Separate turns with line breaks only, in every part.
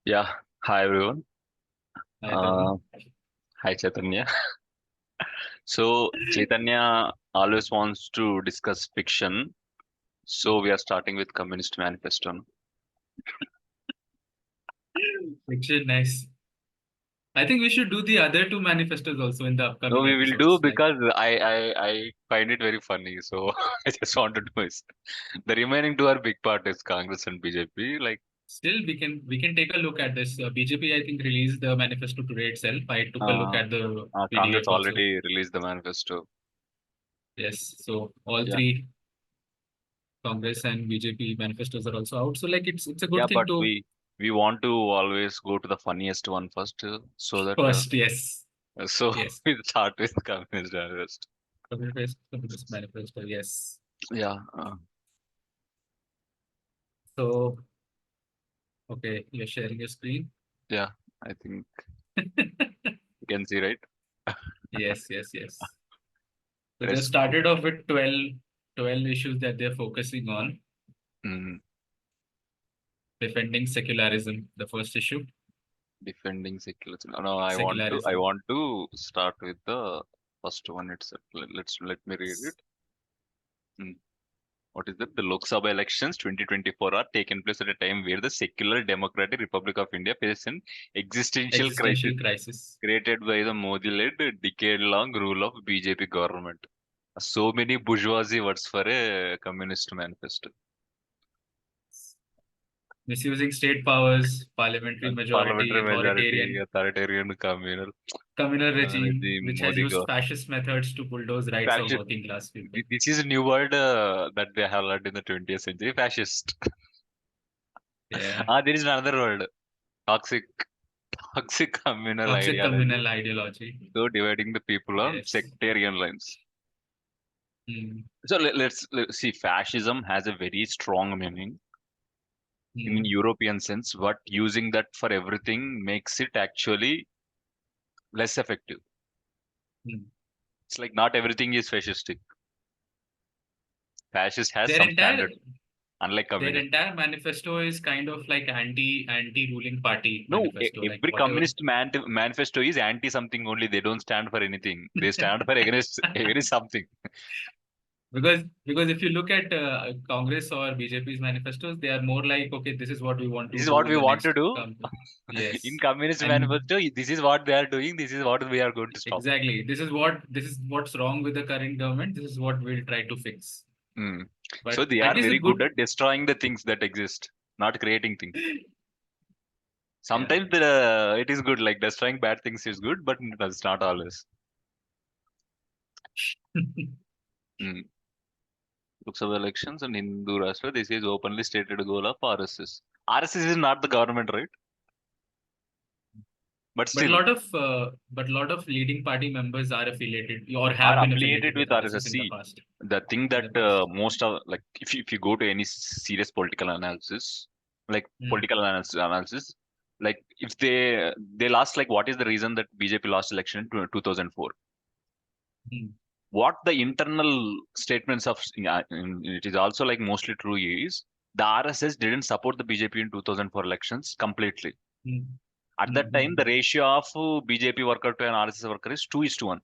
Yeah, hi everyone.
I
Uh,
Tarun.
Hi Chaitanya. So Chaitanya always wants to discuss fiction. So we are starting with Communist Manifesto.
Fiction, nice. I think we should do the other two manifestos also in the
No,
upcoming
we will do
episodes. Like,
because I find it very funny. So I just want to do it. The remaining two are big parties, Congress and BJP. Like,
still we can take a look at this. BJP, I think, released the manifesto today itself. I took a look
uh,
at the
Congress
PDF also.
already released the manifesto.
Yes, so all
Yeah,
three Congress and BJP manifestos are also out. So like it's a
yeah,
good thing
but
to
we want to always go to the funniest one first, so that
first. Yes,
so
yes,
we start with Communist Manifesto.
communist manifesto. Yes.
Yeah.
So okay, you're sharing your screen.
Yeah, I think you can see, right?
Yes, yes, yes. So they
Let's
started off with 12 issues that they're focusing on.
mm,
Defending secularism, the first issue.
defending secularism. No, I
Secularism.
want to start with the first one itself. Let me read it. Mm. What is that? The Lok Sabha elections 2024 are taken place at a time where the secular Democratic Republic of India faces an existential crisis
Existential crisis.
created by the Modi-led decade-long rule of BJP government. So many bourgeoisie words for a communist manifesto.
Misusing state powers, parliamentary majority,
Parliamentary majority,
authoritarian
authoritarian,
communal regime,
regime,
which has
Modi
used
government.
fascist methods to bulldoze rights of
Fascist.
working class people.
This is a new word that they have learned in the 20th century. Fascist.
Yeah.
There is another word. Toxic. Toxic communal
Toxic
ideology.
communal ideology.
So dividing the people on
Yes.
sectarian lines.
Mm.
So let's see. Fascism has a very strong meaning in
Mm.
European sense, but using that for everything makes it actually less effective.
Mm.
It's like not everything is fascistic. Fascist has
Their
some
entire
standards, unlike
their
communist.
entire manifesto is kind of like anti ruling party
No,
manifesto, like
every
whatever.
communist manifesto is anti something only. They don't stand for anything. They stand for against something.
Because if you look at Congress or BJP's manifestos, they are more like, okay, this is what we want
This
to
is
do
what
in
we
the
want to
next
do.
term.
In
Yes,
communist
and
manifesto, this is what they are doing. This is what we are going to stop.
exactly, this is what's wrong with the current government. This is what we'll try to fix.
Mm. So
But
they
at
are
least the
very good
good,
at destroying the things that exist, not creating things.
yeah.
Sometimes it is good, like destroying bad things is good, but it's not always. Mm. Looks of elections and Hindu Rashtra, this is openly stated goal of RSS. RSS is not the government, right? But
But a
still,
lot of leading party members are affiliated or
are
have been
affiliated
affiliated
with
with RSS
RSS.
in the
See,
past.
the thing
In
that
the past.
most of like if you go to any serious political analysis, like
Mm,
political analysis, like if they lost, like what is the reason that BJP lost election in 2004?
mm,
What the internal statements of it is also like mostly true is the RSS didn't support the BJP in 2004 elections completely.
mm,
At
mm,
that time, the
mm.
ratio of BJP worker to an RSS worker is 2:1.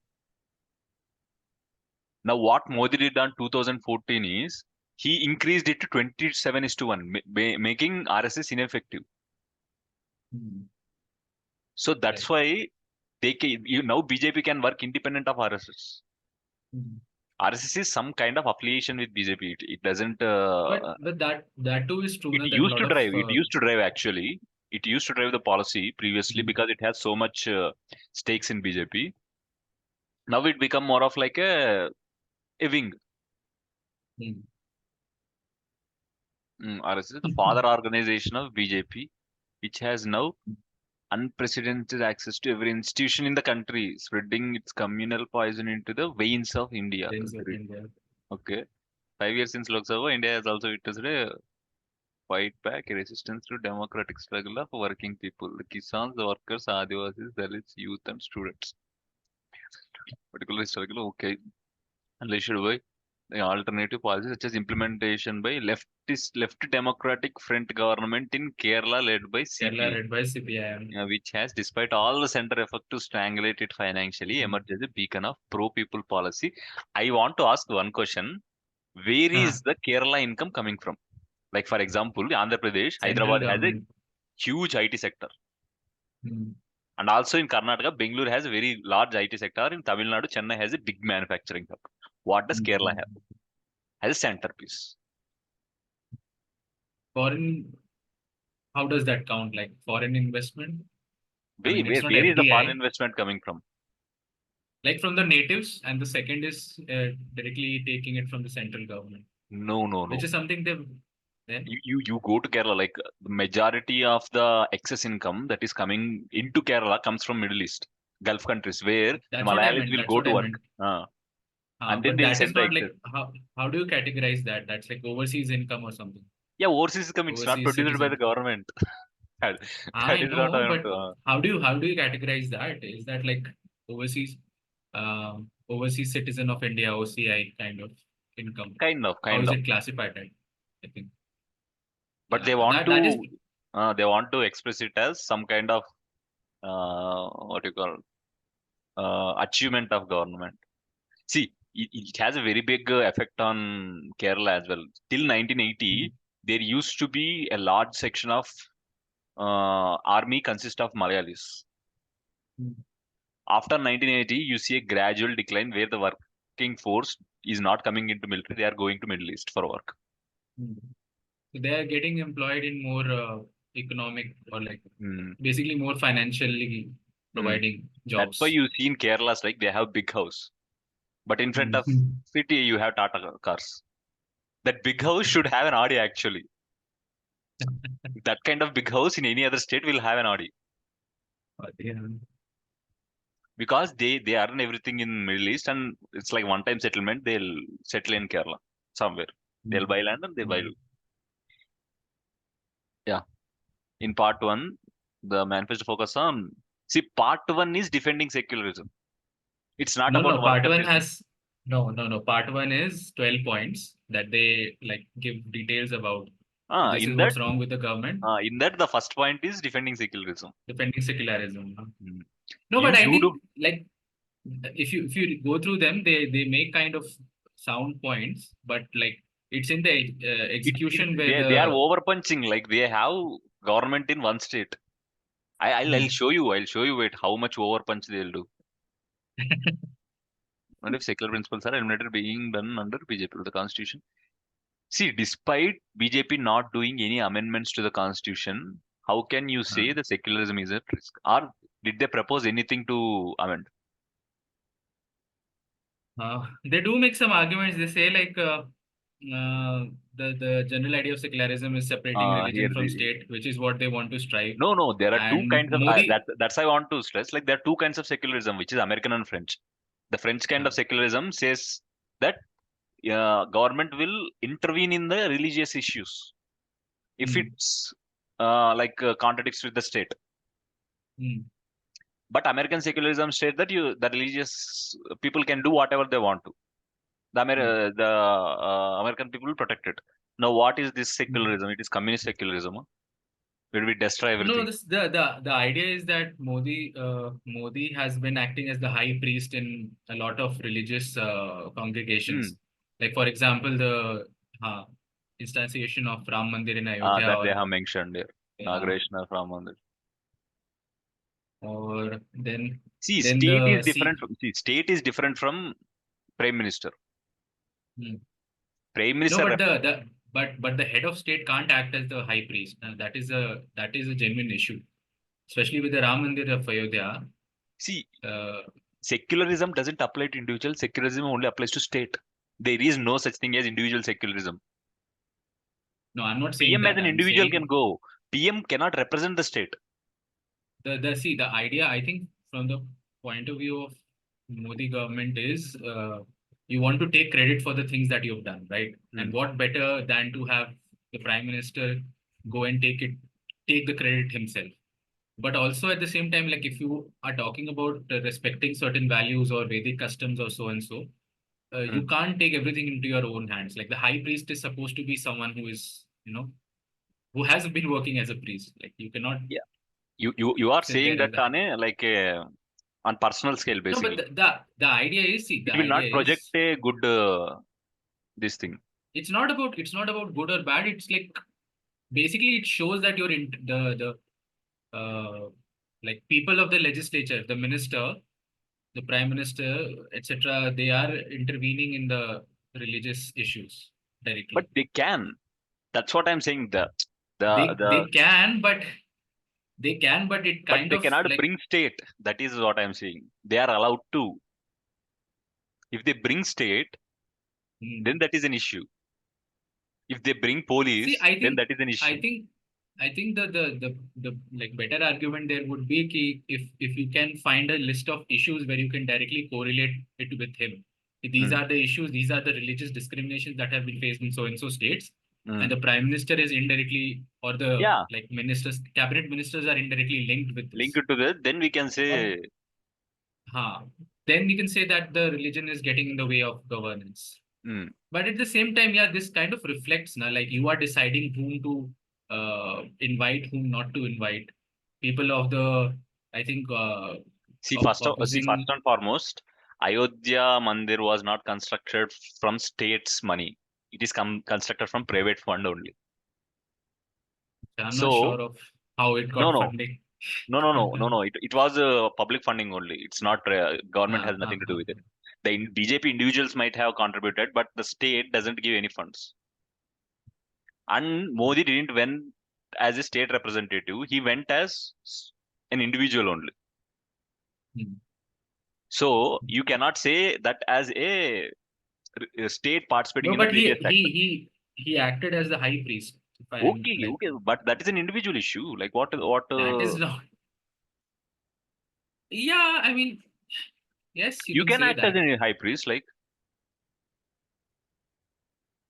Now, what Modi did on 2014 is he increased it to 27:1, making RSS ineffective.
Mm.
So
Right.
that's why now BJP can work independent of RSS.
Mm.
RSS is some kind of affiliation with BJP. It doesn't.
But that too is true,
It
na, that a
used
lot
to
of
drive. It used to drive actually. It used to drive the policy previously
mm,
because it has so much stakes in BJP. Now it become more of like a wing.
mm.
RSS is the father organization of BJP, which has now unprecedented access to every institution in the country, spreading its communal poison into the veins of India.
Things of India.
Okay. 5 years since Lok Sabha, India has also witnessed a fight back, a resistance to democratic struggle of working people, the Kisans, the workers, Adivasis, Dalits, youth, and students. Particularly struggle, okay. Unleashed by. the alternative policies such as implementation by left democratic front government in Kerala led by
Kerala
CPI,
led by CPI.
which has, despite all the center effort to strangulate it financially, emerged as a beacon of pro-people policy. I want to ask one question. Where is the Kerala income coming from? Like, for example, Andhra Pradesh,
Central
Hyderabad has a
government.
huge IT sector.
Hmm.
And also in Karnataka, Bangalore has a very large IT sector. In Tamil Nadu, Chennai has a big manufacturing hub. What does Kerala have?
Hmm.
As a centerpiece.
Foreign, how does that count? Like foreign investment? I
Where,
mean, it's
where,
not
where is the foreign
FDI,
investment coming from?
like from the natives, and the second is directly taking it from the central government,
No, no,
which
no.
is something they've then.
You go to Kerala, like the majority of the excess income that is coming into Kerala comes from Middle East, Gulf countries, where the
That's what I
Malayalis
meant.
will
That's
go
what
to
I
work.
meant.
And then
But
they'll
that is
send the
not
excess.
like how do you categorize that? That's like overseas income or something.
Yeah, overseas income, it's not
Overseas
produced by the
citizen.
government. That, that
I
is not
know, but
uh,
how do you categorize that? Is that like overseas overseas citizen of India, OCI kind of income?
kind of,
How
kind
is
of.
it classified at? I think
But
yeah,
they want to express it as some kind of what you call achievement of government. See, it has a very big effect on Kerala as well. Till
mm,
1980, there used to be a large section of army consist of Malayalis.
mm,
After 1980, you see a gradual decline where the working force is not coming into military; they are going to Middle East for work.
mm. So they are getting employed in more economic or like
Mm,
basically more financially
mm.
providing
That's why
jobs.
you see in Kerala, like they have big house, but in front of
Mm.
city you have Tata cars. That big house should have an Audi actually. That kind of big house in any other state will have an Audi
Yeah.
because they earn everything in Middle East and it's like one time settlement. They'll settle in Kerala somewhere. They'll
Mm,
buy land and they buy.
mm.
Yeah. In part one, the manifesto focus on, see, part one is defending secularism. It's not
No,
about
no. Part one
workerism.
has no, no, no. Part one is 12 points that they like give details about.
Ah,
This is what's wrong with the government,
in that the first point is defending secularism.
defending secularism. Huh?
Mm.
No, but I
You
think
do.
like if you go through them, they make kind of sound points, but like it's in the execution where
They are
the
over punching, like they have government in one state. I'll
Hmm.
show you. I'll show you wait how much over punch they'll do. And if secular principles are eliminated being done under BJP the constitution. See, despite BJP not doing any amendments to the constitution, how can you
uh,
say the secularism is at risk? Or did they propose anything to amend?
they do make some arguments. They say like the general idea of secularism is separating
Here
religion from state, which is what they want to strive.
no, there are two
And
kinds of
Modi,
that's I want to stress. Like there are two kinds of secularism, which is American and French. The French kind
uh,
of secularism says that government will intervene in the religious issues if
hmm,
it's contradicts with the state.
hmm,
But American secularism states that the religious people can do whatever they want to.
hmm,
The American people will protect it. Now, what is this
hmm.
secularism? It is communist secularism, huh? Where we destroy
No,
everything.
this the idea is that Modi has been acting as the high priest in a lot of religious
Hmm.
congregations. Like for example, the uh, instantiation of Ram Mandir in Ayodhya,
That they have mentioned here.
uh,
Inauguration of Ram Mandir.
or
See,
then
state is
the
different.
Sikh.
State is different from prime minister.
Hmm.
Prime
No,
minister.
but the head of state can't act as the high priest. That is a genuine issue, especially with the Ram Mandir of Ayodhya.
See,
Uh,
secularism doesn't apply to individual. Secularism only applies to state. There is no such thing as individual secularism.
no, I'm not saying
PM as
that.
an
I'm
individual can
saying
go. PM cannot represent the state.
the idea, I think, from the point of view of Modi government is you want to take credit for the things that you've done, right?
Hmm.
And what better than to have the prime minister go and take the credit himself. But also at the same time, like if you are talking about respecting certain values or Vedic customs or so and so, you can't take everything into your own hands. Like the high priest is supposed to be someone who is, who has been working as a priest. Like you cannot
Yeah. You are
sit
saying
there as
that
the high.
on a like a on personal scale
No, but
basically.
the idea is, see, the
It will
idea
not project
is
a good this thing.
it's not about good or bad. It's like basically it shows that you're in like people of the legislature, the minister, the prime minister, etc. They are intervening in the religious issues
But
directly.
they can. That's what I'm saying.
They
The
can, but it
but
kind
they
of
cannot
like
bring state. That is what I'm saying. They are allowed to. If they bring state, then
hmm.
that is an issue. If they bring
See,
police, then that is an
I
issue.
think, the like better argument there would be ki if you can find a list of issues where you can directly correlate it with him. These
Mm.
are the issues, these are the religious discriminations that have been faced in so and so states, and
Mm.
the prime minister is indirectly, or the
Yeah,
like ministers, cabinet ministers are indirectly linked with
link
this.
it to that. Then we can
Or,
say,
then we can say that the religion is getting in the way of governance.
mm.
But at the same time, yeah, this kind of reflects now, like you are deciding whom to invite, whom not to invite. People of the, I think, of
See, first
opposing.
and foremost, Ayodhya Mandir was not constructed from state's money. It is constructed from private fund only.
I'm not
So
sure of how it
no,
got
no,
funding.
no. It was public funding only. It's not government
Uh,
has
uh,
nothing to do
uh,
with it. The BJP individuals might have contributed, but the state doesn't give any funds. And Modi didn't went as a state representative. He went as an individual only.
hmm.
So you cannot say that as a state participating
No,
in the
but
religious sector.
he acted as the high priest. If I'm
Okay,
like,
okay, but that is an individual issue. Like what?
that is not. Yeah, I mean, yes, you
You
can
can
say
act as
that.
a high priest. Like,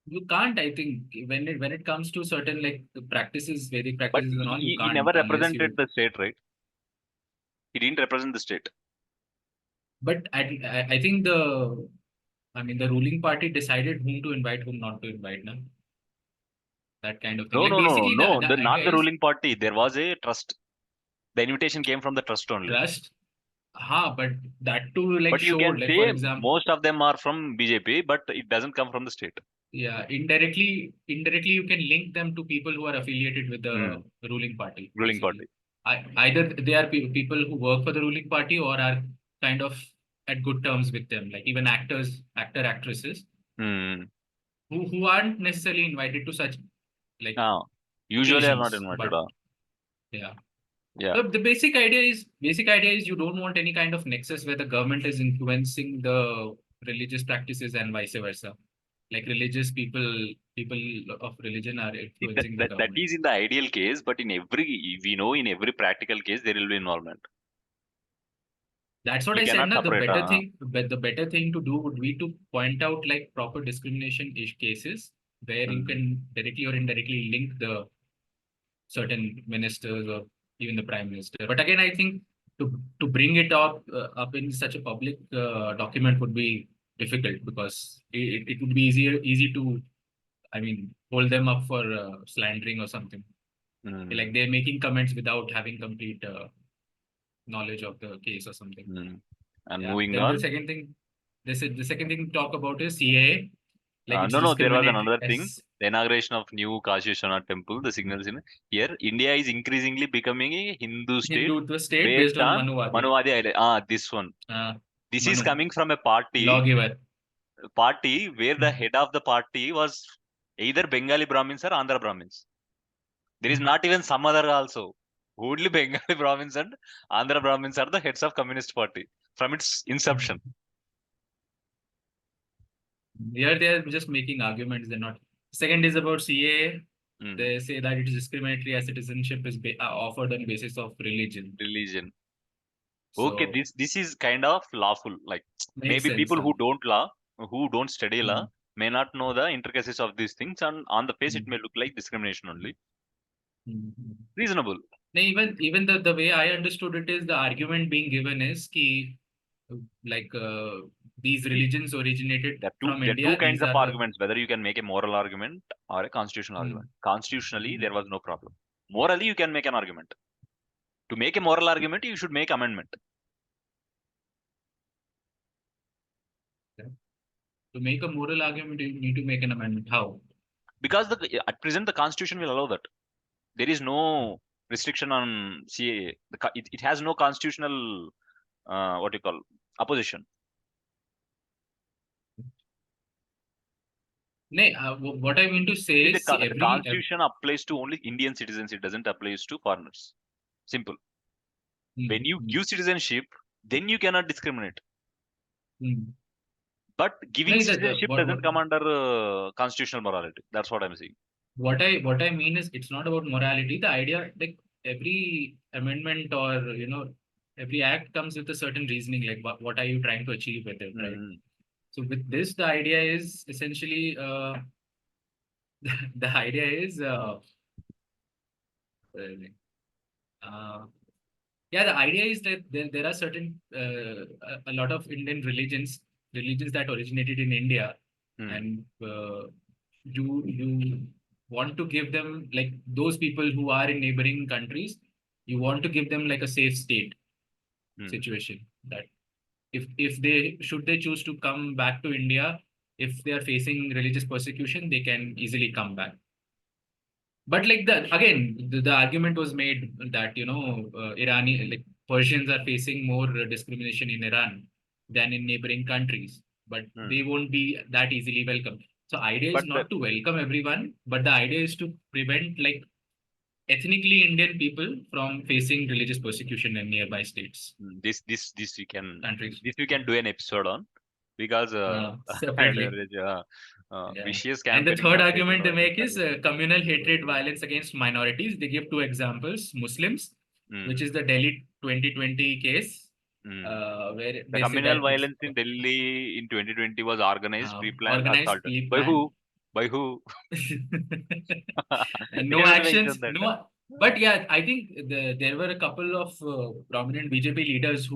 You can't, I think, when it comes to certain like practices, Vedic
but
practices and all, you
he never
can't unless
represented
you.
the state, right? He didn't represent the state.
But I think the ruling party decided whom to invite, whom not to invite, no? That kind of thing.
No,
Like
no, no,
basically
no.
the
Not
idea
the
is
ruling party. There was a trust. The invitation came from the trust only.
trust. But that too like
But you
showed,
can
like for
say
example,
most of them are from BJP, but it doesn't come from the state.
yeah, indirectly you can link them to people who are affiliated with the
Mm,
ruling party,
ruling
basically.
party.
Either they are people who work for the ruling party or are kind of at good terms with them, like even actresses
Mm.
who aren't necessarily invited to such like
Ah, usually are not
occasions.
invited.
But yeah,
Yeah.
the basic idea is you don't want any kind of nexus where the government is influencing the religious practices and vice versa. Like religious people of religion are
See, that,
influencing the
that that
government.
is in the ideal case, but in every we know in every practical case there will be involvement.
That's what
You
I said.
cannot
Na, the
separate.
better thing, but the better thing to do would be to point out like proper discrimination ish cases where you
Mm,
can directly or indirectly link the certain ministers or even the prime minister. But again, I think to bring it up in such a public document would be difficult because it would be easy to, I mean, hold them up for slandering or something.
mm,
Like they're making comments without having complete knowledge of the case or something.
mm. And
Yeah.
moving
Then the
on.
second thing, the second thing to talk about is CAA. Like it's
No, there was
discriminatory
another thing.
as
The inauguration of new Kashi Vishwanath temple, the signals in here. India is increasingly becoming a Hindu state
Hindu to state based
based
on
on
Manuvadi,
Manuvadi idea. This one. This is
Manu,
coming from a
lawgiver.
party where the head of the party was either Bengali Brahmins or Andhra Brahmins. There is not even some other also. Only Bengali Brahmins and Andhra Brahmins are the heads of Communist Party from its inception.
Here they are just making arguments. They're not. Second is about CAA.
Mm,
They say that it is discriminatory as citizenship is offered on basis of religion.
religion. Okay,
So
this is kind of lawful. Like
makes
maybe
sense.
people who don't study law,
Hmm.
may not know the intricacies of these things, and on the face it may
Hmm.
look like discrimination only.
Hmm.
Reasonable.
Even the way I understood it is the argument being given is ki, like these religions originated from
There are two
India.
kinds
These
of
are the
arguments, whether you can make a moral argument or a constitutional
mm,
argument. Constitutionally,
mm,
there was no problem. Morally, you can make an argument. To make a moral argument, you should make amendment.
yeah. To make a moral argument, you need to make an amendment. How?
Because at present, the constitution will allow that. There is no restriction on CAA. It has no constitutional, what you call, opposition.
Nay, what I mean to say
See,
is, see,
the constitution applies to only Indian citizens. It doesn't apply to foreigners. Simple. When you
mm,
give citizenship, then you cannot discriminate.
mm.
But giving
No,
citizenship doesn't come under constitutional morality. That's what I'm saying.
what I mean is, it's not about morality. The idea, like every amendment or every act comes with a certain reasoning. Like what are you trying to achieve with it, right?
Hmm.
So with this, the idea is essentially the idea is uh, yeah, the idea is that there are certain a lot of Indian religions that originated in India,
Hmm.
and you want to give them, like those people who are in neighboring countries, you want to give them like a safe state
Hmm.
situation, that if they should they choose to come back to India, if they are facing religious persecution, they can easily come back. But like the argument was made that Irani, like Persians are facing more discrimination in Iran than in neighboring countries, but
Hmm.
they won't be that easily welcome. So idea is
But
not to welcome everyone, but the idea is to prevent like ethnically Indian people from facing religious persecution in nearby states,
this
countries.
we can do an episode on, because there
Separately.
is
Yeah.
vicious
And the
campaigning
third
of racial
argument they
violence
make is
targeting
communal hatred,
individuals.
violence against minorities. They give two examples: Muslims,
Hmm.
which is the Delhi 2020 case,
Hmm.
where
The
they say
communal
that it's
violence in Delhi in 2020 was organized, pre-planned,
organized,
assaulted. By
pre-planned.
who? By who?
And
They
no
don't even
actions,
mention that.
no. But yeah, I think there were a couple of prominent BJP leaders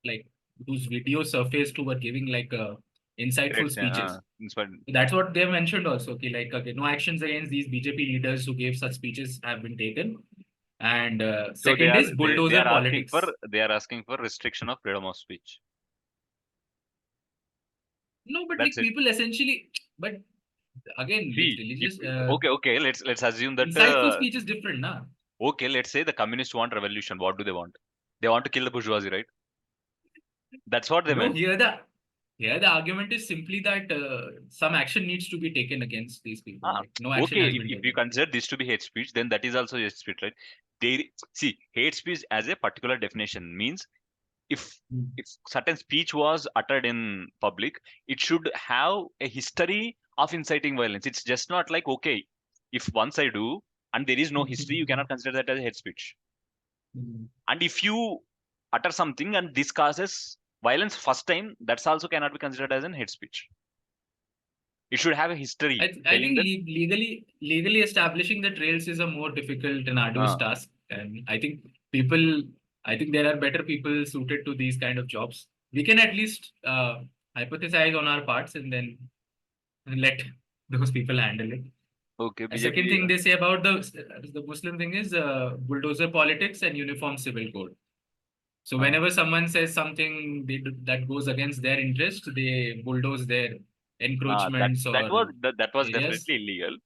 like, whose videos surfaced, who were giving like
Great.
insightful speeches.
Inspired.
That's what they mentioned also. Okay, like okay, no actions against these BJP leaders who gave such speeches have been taken. And
So
second is
they
bulldozer
are asking for
politics.
restriction of freedom of speech.
No, but
That's
like
it.
people essentially, but again, with
See, if
religious,
okay, let's assume that
insightful speech is different, na?
okay, let's say the communists want revolution. What do they want? They want to kill the bourgeoisie, right? That's what they
No,
meant.
here the argument is simply that some action needs to be taken against these people.
Ah,
Like no action
okay,
has been
if you
taken.
consider this to be hate speech, then that is also hate speech, right? They see hate speech as a particular definition means if
Mm.
certain speech was uttered in public, it should have a history of inciting violence. It's just not like okay, if once I do and there is no history, you cannot consider that as hate speech.
Mm.
And if you utter something and this causes violence first time, that's also cannot be considered as an hate speech. It should have a history
I
telling
think
that.
legally establishing the trails is a more difficult and arduous
Uh,
task, and I think there are better people suited to these kind of jobs. We can at least hypothesize on our parts and then let those people handle it.
okay,
A second
BJP.
thing they say about the Muslim thing is bulldozer politics and uniform civil code. So
Uh,
whenever someone says something that goes against their interest, they bulldoze their encroachments or
that was
areas.
definitely illegal.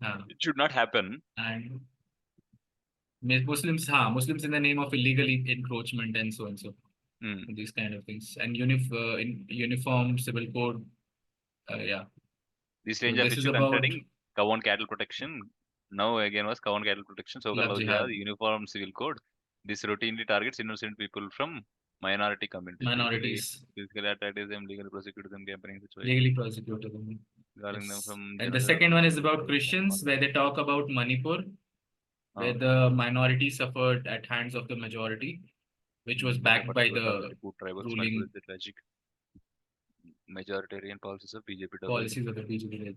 Uh,
It should not happen.
and Muslims in the name of illegal encroachment and so
Hmm.
these kind of things, and uniform civil code. Yeah.
This
So
range of
this is
issue
about
concerning cow and cattle protection. Now again was cow and cattle protection,
love
so-called jihad,
jihad,
uniform civil code. This routinely targets innocent people from minority communities,
minorities
physically attack them, legally prosecute them, campaigning such
legally
violence,
prosecuted.
calling them
Yes.
from
And the
genocide
second one is
offenses,
about Christians, where they talk about Manipur, where the minority suffered at hands of the majority, which was
in the
backed by
particular
the
targeted poor tribals. Manipur
ruling
is the tragic majoritarian policies of BJP double
policies of the BJP
tribal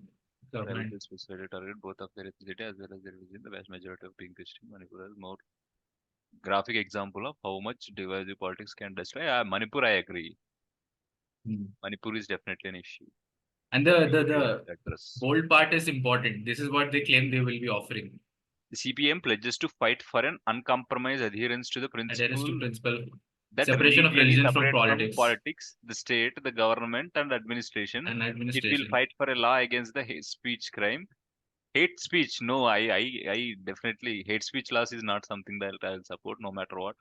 government.
specifically target both of their ethnicity as well as their religion. The vast majority of being Christian, Manipur has more graphic example of how much divisive politics can destroy. Manipur, I agree.
Hmm.
Manipur is definitely an issue
And
that
the
we
the
really
the
have to address.
bold part is important. This is what they claim they will be offering.
The CPM pledges to fight for an uncompromised adherence to the
Adherence to
principle
principle,
that
separation of
religion is
religion from
separate from
politics
politics, the state, the government, and administration.
and
It will
administration.
fight for a law against the hate speech crime. Hate speech, no, I definitely hate speech laws is not something that I'll support no matter what.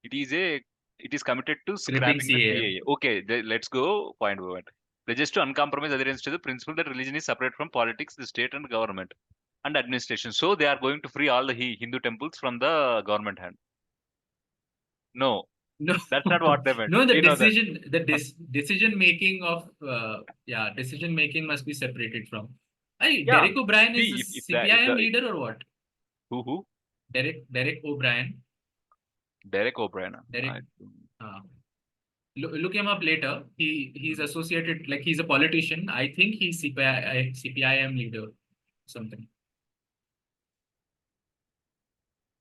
It is a, it is committed to
Scraping
scrapping the
CAA.
CAA. Okay, let's go point by point. They just to uncompromised adherence to the principle that religion is separate from politics, the state, and government and administration. So they are going to free all the Hindu temples from the government hand. No,
No,
that's not what they meant.
no,
We know that.
decision making of yeah, decision making must be separated from. Hey,
Yeah.
Derek O'Brien is a
See, if
CPIM
the
leader or what?
who
Derek O'Brien.
Derek O'Brien.
Derek, uh, look him up later. He's associated, like, he's a politician. I think he's CPIM leader, something.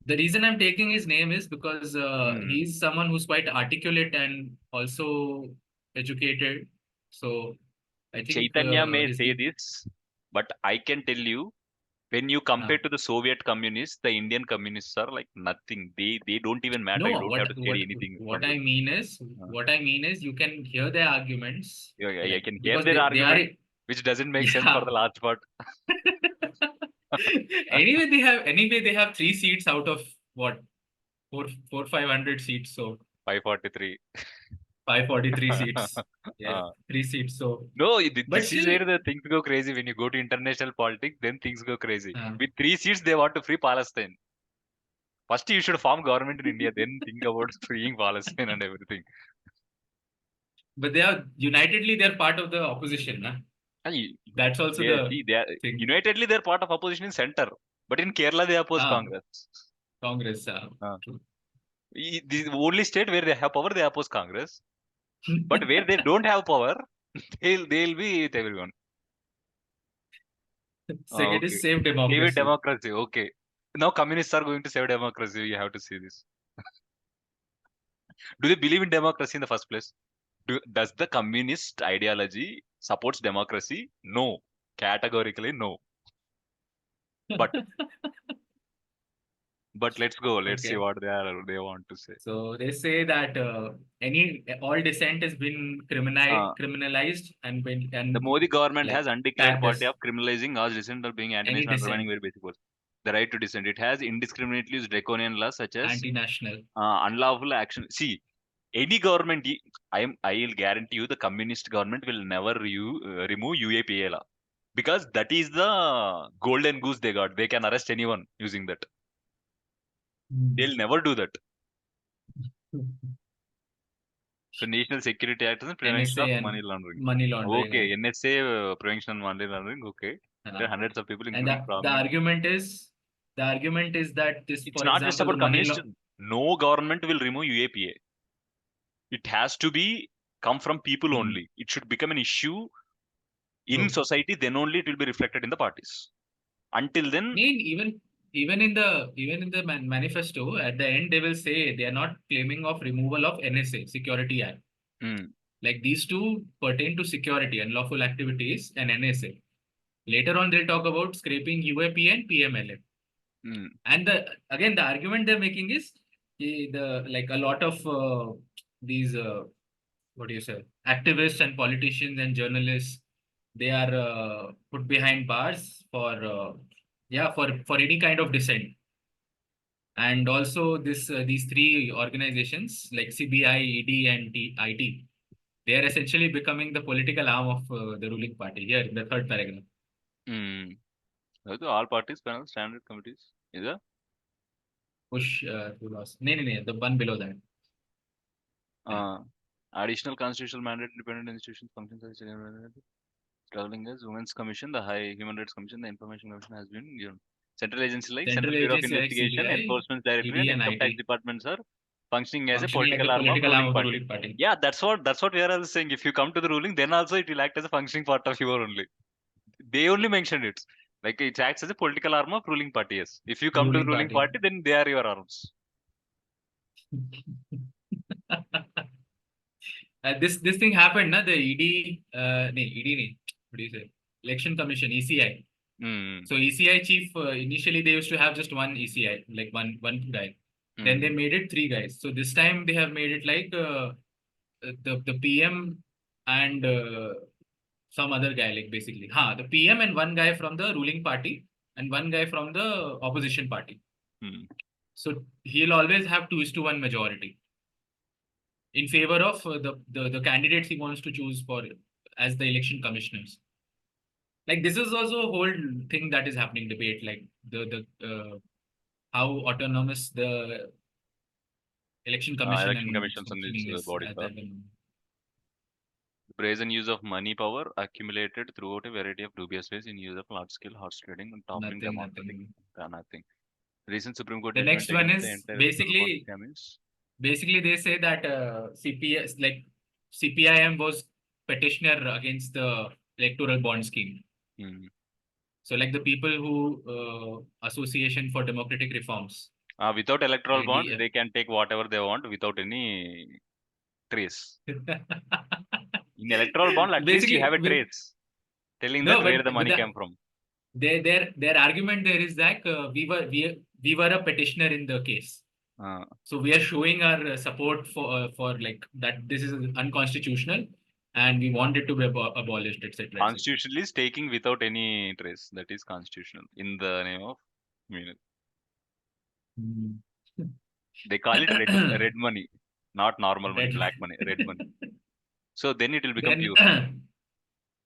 The reason I'm taking his name is because
Hmm.
he's someone who's quite articulate and also educated. So I think
Chaitanya may
his
say this, but I can tell you when you
uh,
compare to the Soviet communists, the Indian communists are like nothing. They don't even matter. You
no,
don't have to study anything
what
from
I
them.
mean is
Uh,
you can hear their arguments,
I
like,
can hear
because
their
they are
argument, which doesn't make sense for
yeah.
the last part.
Anyway they have 3 seats out of what, 500 seats, so
543.
543 seats. Yeah,
Uh,
3 seats. So,
no,
but
this is
still,
where the things go crazy. When you go to international politics, then things go crazy.
uh,
With 3 seats, they want to free Palestine. First, you should form government in India, then think about freeing Palestine and everything.
but they are unitedly they're part of the opposition, nah?
And
That's also
they
the
see they are
thing.
unitedly they're part of opposition in center, but in Kerala they oppose
Ah,
Congress.
Congress.
Uh,
True.
the only state where they have power, they oppose Congress. But where they don't have power, they'll be with everyone.
Second
Okay,
is save
save it
democracy.
democracy. Okay, now communists are going to save democracy. You have to see this. Do they believe in democracy in the first place? Does the communist ideology supports democracy? No, categorically no. But let's go. Let's see
Okay.
what they want to say.
So they say that any all dissent has been
Uh,
criminalized and been
the
and
Modi government has
like
undeclared
tagged
policy
as
of criminalizing all dissent or being
any
anti-national, undermining
dissent,
very basic words. The right to dissent. It has indiscriminately used draconian laws such as
anti-national.
unlawful action. See, any government, I'll guarantee you, the communist government will never remove UAPA law because that is the golden goose they got. They can arrest anyone using that.
Hmm.
They'll never do that. So National Security Act is prevention of
NSA
money
and
laundering.
money laundering.
Okay, NSA prevention of money laundering. Okay, there are
Uh,
hundreds of people,
and
including
the
prominent.
argument is that this,
It's
for
not just
example, the
about
money
communist.
law.
No government will remove UAPA. It has to be come from people
Hmm.
only. It should become an issue in
True.
society. Then only it will be reflected in the parties. Until then,
Mean even in the manifesto at the end they will say they are not claiming of removal of NSA Security Act.
mm,
Like, these two pertain to security, unlawful activities, and NSA. Later on they'll talk about scraping UAP and PMLA.
mm,
And the argument they're making is the like a lot of these what do you say, activists and politicians and journalists, they are put behind bars for yeah, for any kind of dissent. And also these three organizations like CBI, ED, and IT, they are essentially becoming the political arm of the ruling party here in the third paragraph.
mm. So all parties, panel, standard committees. Is that?
Push to loss. No, no, no, the one below that. Yeah.
Uh, additional constitutional mandate independent institutions functions as traveling as Women's Commission, the High Human Rights Commission, the Information Commission has been given. Central agencies like
Central
Central Bureau of
agency like
Investigation,
CBI,
Enforcement Directorate, and
ED, and
Income Tax
IT
departments are functioning as a
functioning like
political
the
arm of
political arm
ruling
of the
party.
ruling party.
Yeah, that's what we are also saying. If you come to the ruling, then also it will act as a functioning part of your only. They only mentioned it. Like it acts as a political arm of ruling party. Yes. If you come to the
Ruling
ruling
party.
party, then they are your arms.
This thing happened, na, the ED, ED, what do you say? Election Commission, ECI.
Hmm.
So ECI chief, initially they used to have just one ECI, like one guy. Then they
Hmm.
made it three guys. So this time they have made it like the PM and some other guy, like basically. The PM and one guy from the ruling party and one guy from the opposition party.
Hmm.
So he'll always have 2:1 majority in favor of the candidates he wants to choose for as the election commissioners. Like this is also a whole thing that is happening debate, like the how autonomous the election commission
Election
and
commissions and these
functioning is
bodies
at
are.
that moment.
The brazen use of money power accumulated throughout a variety of dubious ways in use of large-scale horse trading and toppling democratic
Nothing.
nothing. Recent Supreme Court
The
judgment
next one
against the
is
entire bond
basically
scam is.
basically they say that CPS like CPIM was petitioner against the electoral bond scheme.
Hmm.
So like the people who Association for Democratic Reforms,
Without electoral bond,
IDF.
they can take whatever they want without any trace. In electoral bond, at least you have
Basically,
a trace telling that
no,
where
but
the
with
money came from.
their argument there is that we were a petitioner in the case,
Uh,
so we are showing our support for like that this is unconstitutional, and we want it to be abolished, etc., etc.
Constitutional is taking without any trace. That is constitutional in the name of. I mean,
Mm.
they call it red money, not normal money,
Red.
black money, red money. So then it will become
Then
pure.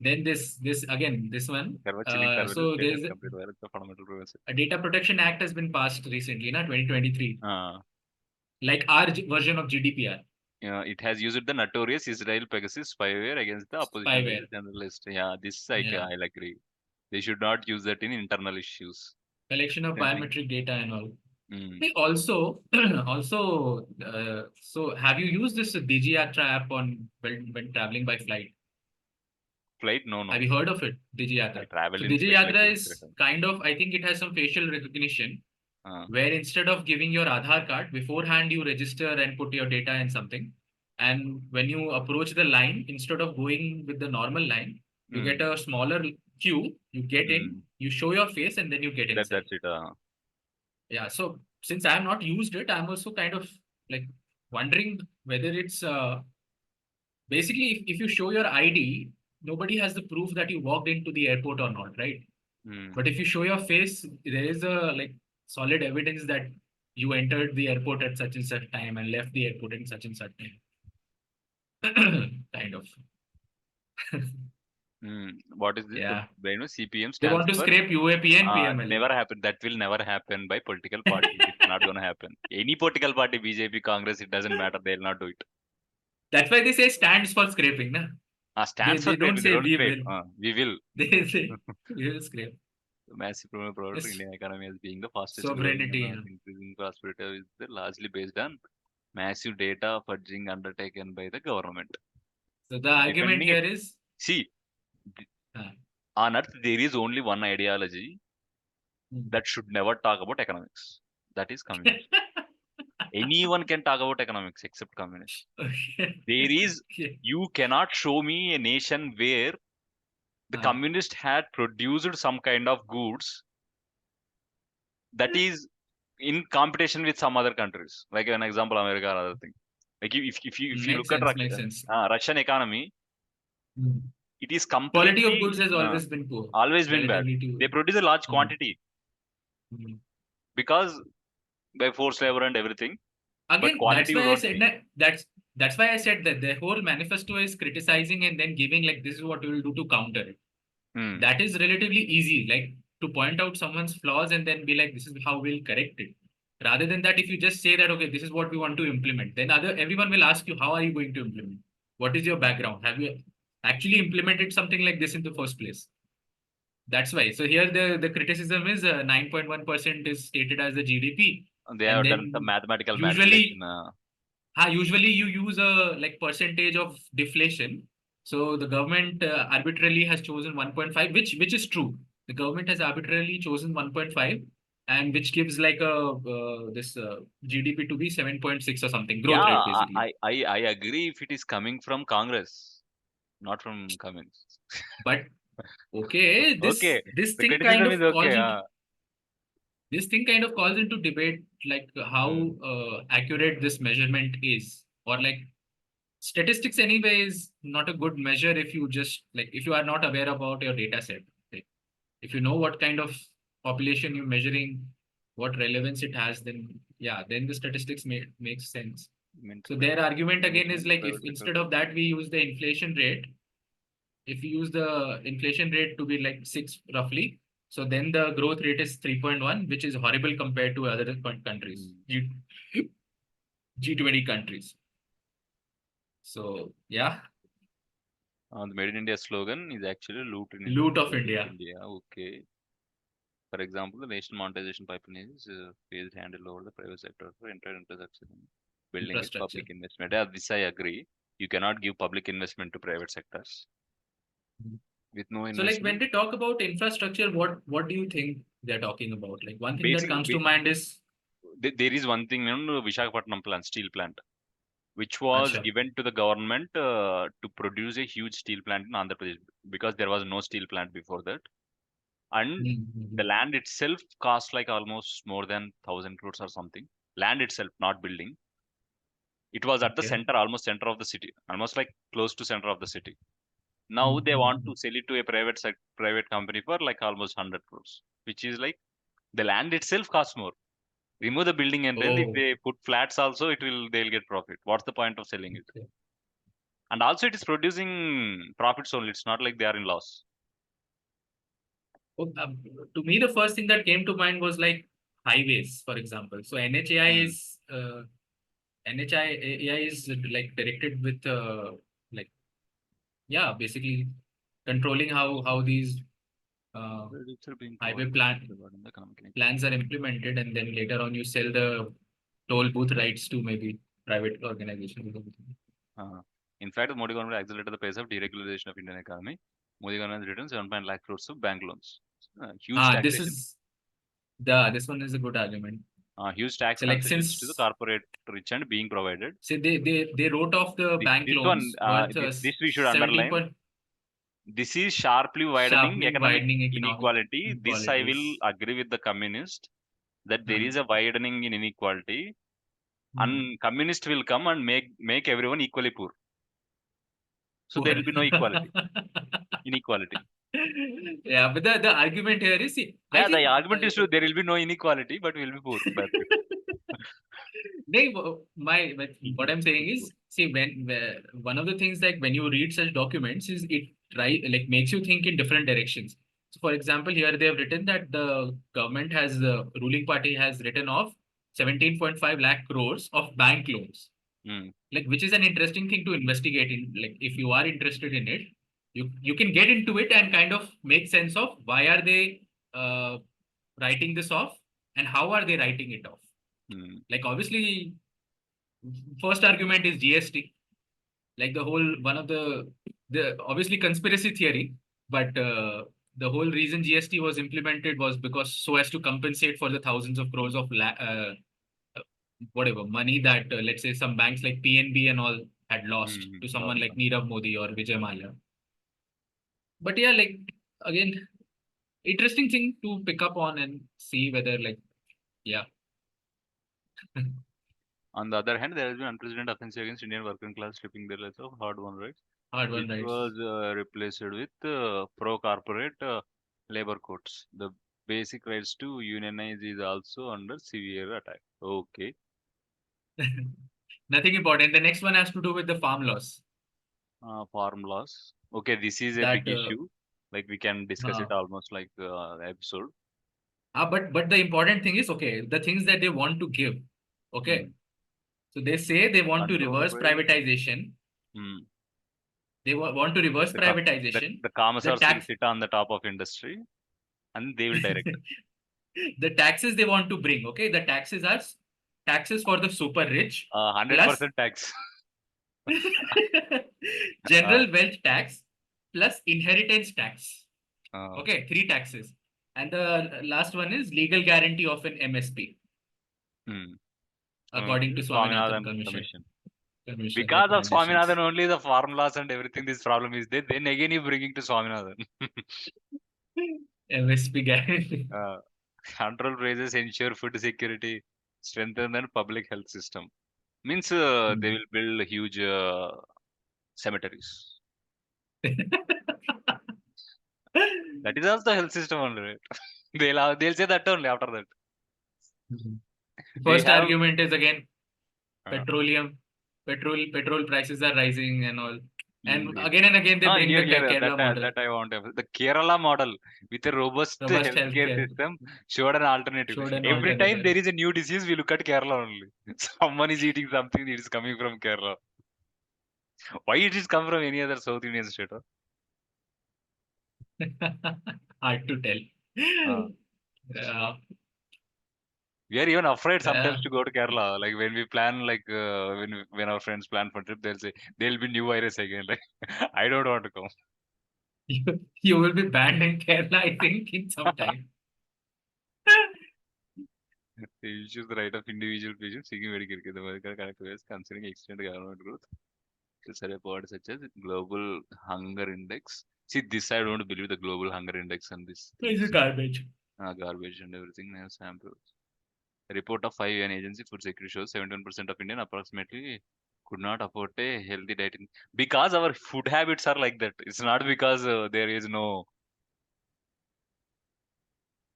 then this again this one.
Chilling surveillance
So
data
there's
is complete violation of fundamental privacy.
a Data Protection Act has been passed recently, na 2023,
Uh,
like our version of GDPR,
it has used the notorious Israel Pegasus spyware against the opposition leader
spyware.
journalist. Yeah, this
Yeah,
I'll agree. They should not use that in internal issues.
collection of
Sending.
biometric data and all.
Mm.
Hey, also, also, so have you used this DigiYatra app on when traveling by flight?
Flight? No, no.
Have you heard of it,
I
DigiYatra? So
traveled in flight like
DigiYatra
two, three
is
times.
kind of, I think it has some facial recognition
Uh,
where instead of giving your Aadhaar card beforehand, you register and put your data in something. And when you approach the line, instead of going with the normal line, you get
mm,
a smaller queue, you get in,
mm.
you show your face, and then you get inside.
That's it.
Yeah, so since I have not used it, I'm also kind of like wondering whether it's basically if you show your ID, nobody has the proof that you walked into the airport or not, right?
Mm,
But if you show your face, there is a like solid evidence that you entered the airport at such and such time and left the airport at such and such time. Kind of.
What is this?
Yeah.
CPM
They
stands
want to
for
scrape UAP and PML.
never happen. That will never happen by political parties. It's not gonna happen. Any political party, BJP, Congress, it doesn't matter. They'll not do it.
That's why they say stands for scraping, na?
Stands for
They don't
scraping. They
say
don't
we
scrape.
will.
We will.
They say we will scrape.
Massive promoter
Yes.
Indian economy as being the fastest growing and
Sovereignty. Yeah.
increasing prosperity is largely based on massive data fudging undertaken by the government.
So the argument
Depending it,
here is
see,
uh,
on earth there is only one ideology that should never talk about economics. That is communism. Anyone can talk about economics except communists.
okay.
There is,
Okay.
you cannot show me a nation where the
Uh,
communist had produced some kind of goods that is in competition with some other countries. Like an example, America or other thing. Like if you
makes
look at
sense. Makes sense.
Russian economy,
Mm.
it is
Quality of
completely
goods has always been poor,
always been bad.
relatively
They
to.
produce a large
Mm.
quantity
Mm.
because by forced labor and everything, but
Again,
quality
that's
you
why I
don't
said
see.
that. That's why I said that the whole manifesto is criticizing and then giving like this is what we will do to counter it.
Hmm.
That is relatively easy, like to point out someone's flaws and then be like, this is how we'll correct it. Rather than that, if you just say that, okay, this is what we want to implement, then everyone will ask you, how are you going to implement? What is your background? Have you actually implemented something like this in the first place? That's why. So here the criticism is 9.1% is stated as the GDP,
They
and
have done some
then
mathematical manipulation.
usually usually you use a like percentage of deflation. So the government arbitrarily has chosen 1.5, which is true. The government has arbitrarily chosen 1.5 and which gives like a this GDP to be 7.6 or something growth
Yeah,
rate basically.
I agree if it is coming from Congress, not from Cummins.
But okay,
Okay,
this
the
thing kind
criticism is
of
okay.
calls into this thing kind of calls into debate like how
Mm,
accurate this measurement is, or like statistics anyway is not a good measure if you just like if you are not aware about your data set. Like, if you know what kind of population you're measuring, what relevance it has, then yeah, then the statistics makes sense.
means
So
like
their argument again is
movement
like if
private sector.
instead of that we use the inflation rate, if you use the inflation rate to be like 6 roughly, so then the growth rate is 3.1, which is horrible compared to other countries,
Mm.
G20 countries. So yeah,
The Made in India slogan is actually
loot of
loot
India.
India. Okay. For example, the national monetization pipeline is phased handle over the private sector for entire infrastructure building with
Infrastructure.
public investment. Yeah, this I agree. You cannot give public investment to private sectors. With no
So like when
investment,
they talk about infrastructure, what do you think they're talking about? Like one thing that
basic,
comes to mind is
there is one thing, Visakhapatnam plant, steel plant, which was
Acha.
given to the government to produce a huge steel plant in Andhra Pradesh because there was no steel plant before that. And the
Mm-hmm.
land itself cost like almost more than 1,000 crores or something. Land itself, not building. It was at the
Okay.
center, almost center of the city, almost like close to center of the city. Now they want
Mm-hmm.
to sell it to a private company for like almost 100 crores, which is like the land itself costs more. Remove the building and rail. If
Oh,
they put flats also, they'll get profit. What's the point of selling it?
okay.
And also it is producing profits only. It's not like they are in loss.
Oh, to me, the first thing that came to mind was like highways, for example. So
Mm.
NHAI is like directed with like yeah, basically controlling how these uh,
Credits are being
highway
provided regarding the economic
plans are
inequality.
implemented, and then later on you sell the toll booth rights to maybe private organizations.
Uh, in fact, Modi government accelerated the pace of deregulation of Indian economy. Modi government has written 7 lakh crores of bank loans. Huge
This
taxation.
is this one is a good argument.
Huge tax
So like
concessions to the
since
corporate rich and being provided.
say they wrote off the bank
This one,
loans worth
this we should
17
underline.
point
This is sharply widening
sharply
economic
widening economic
inequality. This I will
inequalities.
agree with the communist that there
Uh,
is a widening in inequality,
hmm.
and communist will come and make everyone equally poor. So there
Poor.
will be no equality, inequality.
Yeah, but the argument here is see, I
Yeah, the
think
argument is true. There will be no inequality, but we will be poor. That's it.
what I'm saying is, see, one of the things like when you read such documents is it like makes you think in different directions. So, for example, here they have written that the ruling party has written off 17.5 lakh crores of bank loans,
Hmm.
like which is an interesting thing to investigate in. Like if you are interested in it, you can get into it and kind of make sense of why are they writing this off and how are they writing it off.
Hmm.
Like obviously first argument is GST, like the whole one of the obviously conspiracy theory, but the whole reason GST was implemented was because so as to compensate for the thousands of crores of whatever money that let's say some banks like PNB and all had lost
Hmm.
to
Lost
someone like
money.
Nirav Modi or Vijay Mallya. But yeah, like again, interesting thing to pick up on and see whether like yeah,
On the other hand, there has been unprecedented offensive against Indian working class, stripping their lives of hard-won rights,
hard won
which
rights.
was replaced with pro-corporate labor codes. The basic rights to unionize is also under severe attack. Okay.
Nothing important. The next one has to do with the farm laws.
Farm laws. Okay, this is a
That
big issue. Like we can discuss
uh,
it almost like episode.
but the important thing is okay, the things that they want to give. Okay.
Hmm.
So they say they want to
Control
reverse
by
privatization.
hmm.
They want to reverse
the ca-
privatization.
the
The
commissars will
tax
sit on the top of industry and they will direct.
the taxes they want to bring. Okay. The taxes are taxes for the super rich plus
100% tax. uh,
general wealth tax plus inheritance tax.
uh,
Okay. Three taxes. And the last one is legal guarantee of an MSP,
Hmm.
according to Swaminathan
Swaminathan
Commission.
Commission.
Commission
Because of
recommendations.
Swaminathan only the formulas and everything, this problem is there. Then again you bringing to Swaminathan.
MSP guarantee.
Control prices, ensure food security, strengthen the public health system. Means they will build huge cemeteries. That is also health system only, right? They'll say that only after that. They
First
have
argument is again
uh,
petroleum, petrol prices are rising and all. And
India.
again and again they bring the
Here
Kerala model,
that I want to have. The Kerala model with a robust
robust
healthcare
healthcare,
system showed an alternative.
showed an
Every time
alternative.
there is a new disease, we look at Kerala only. Someone is eating something that is coming from Kerala. Why it is come from any other South Indian state?
Hard to tell.
Uh,
Uh,
we are even afraid
uh,
sometimes to go to Kerala. Like when we plan, like when our friends plan for trip, they'll say there'll be new virus again. Like I don't want to come.
you will be banned in Kerala, I think, in some time.
They issues the right of individual patients seeking medical care. The medical characteristics considering extended government growth to set up words such as global hunger index. See, this I don't believe the global hunger index and these
It's a
things.
garbage.
Garbage and everything. They have samples. A report of 5 UN agency food security shows 71% of Indian approximately could not afford a healthy diet because our food habits are like that. It's not because there is no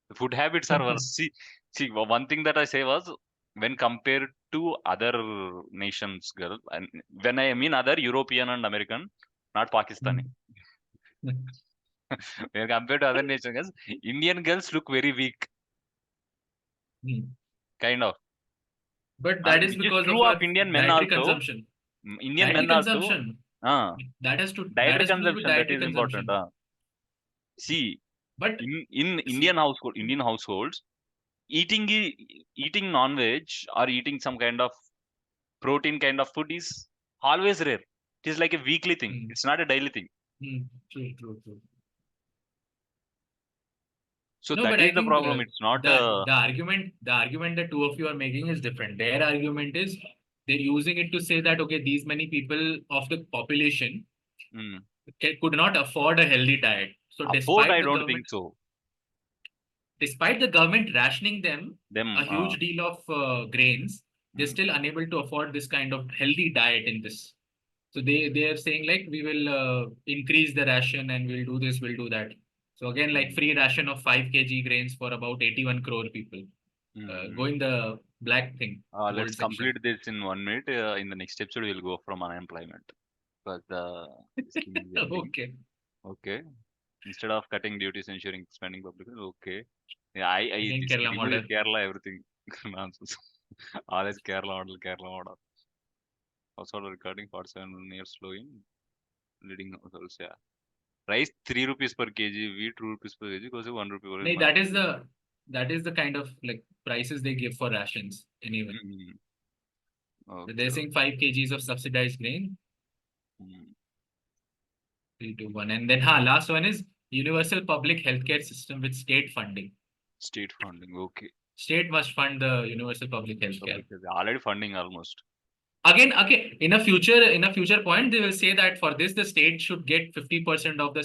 the food habits are worse. See, one thing that I say was when compared to other nations, girl, and when I mean other European and American, not Pakistani. When compared to other nations, girls, Indian girls look very weak, kind of.
But that is
Which is
because of
true of
our
Indian men
dietary
also.
consumption.
Indian
Dietary
men also.
consumption.
Uh,
That
Dietary
has to do with
consumption that
dietary
is important.
consumption.
See,
But
in
see,
Indian households, eating eating non-veg or eating some kind of protein kind of food is always rare. It is like a weekly thing.
mm,
It's not a daily thing.
true.
So
No,
that
but I
is the
think
problem. It's not.
the argument that two of you are making is different. Their argument is they're using it to say that okay, these many people of the population
Mm,
could not afford a healthy diet. So
afford, I don't think so.
despite the government rationing them
Them.
a huge deal of grains, they're
Mm,
still unable to afford this kind of healthy diet in this. So they are saying like we will increase the ration and we'll do this, we'll do that. So again, like
mm,
free ration of 5 kg grains for about 81 crore people. Go
mm.
in the black thing,
Let's
gold section.
complete this in 1 minute. In the next episode, we'll go from unemployment. But this thing is ending.
Okay.
Okay. Instead of cutting duties, ensuring expanding public. Okay. Yeah, I
Again,
this
Kerala
remove
model.
this Kerala everything nonsense. All is Kerala model. Also recording 47 years slow in leading households. Yeah. Rice 3 rupees per kg, wheat 2 rupees per kg, goes to 1 rupee per
No,
month.
that is the kind of like prices they give for rations anyway.
Mm,
So they're
okay.
saying 5 kgs of subsidized grain,
Mm,
3 to 1. And then last one is universal public healthcare system with state funding.
state funding. Okay.
State must fund the universal public healthcare.
Public is already funding almost.
Again, in a future point, they will say that for this, the state should get 50% of the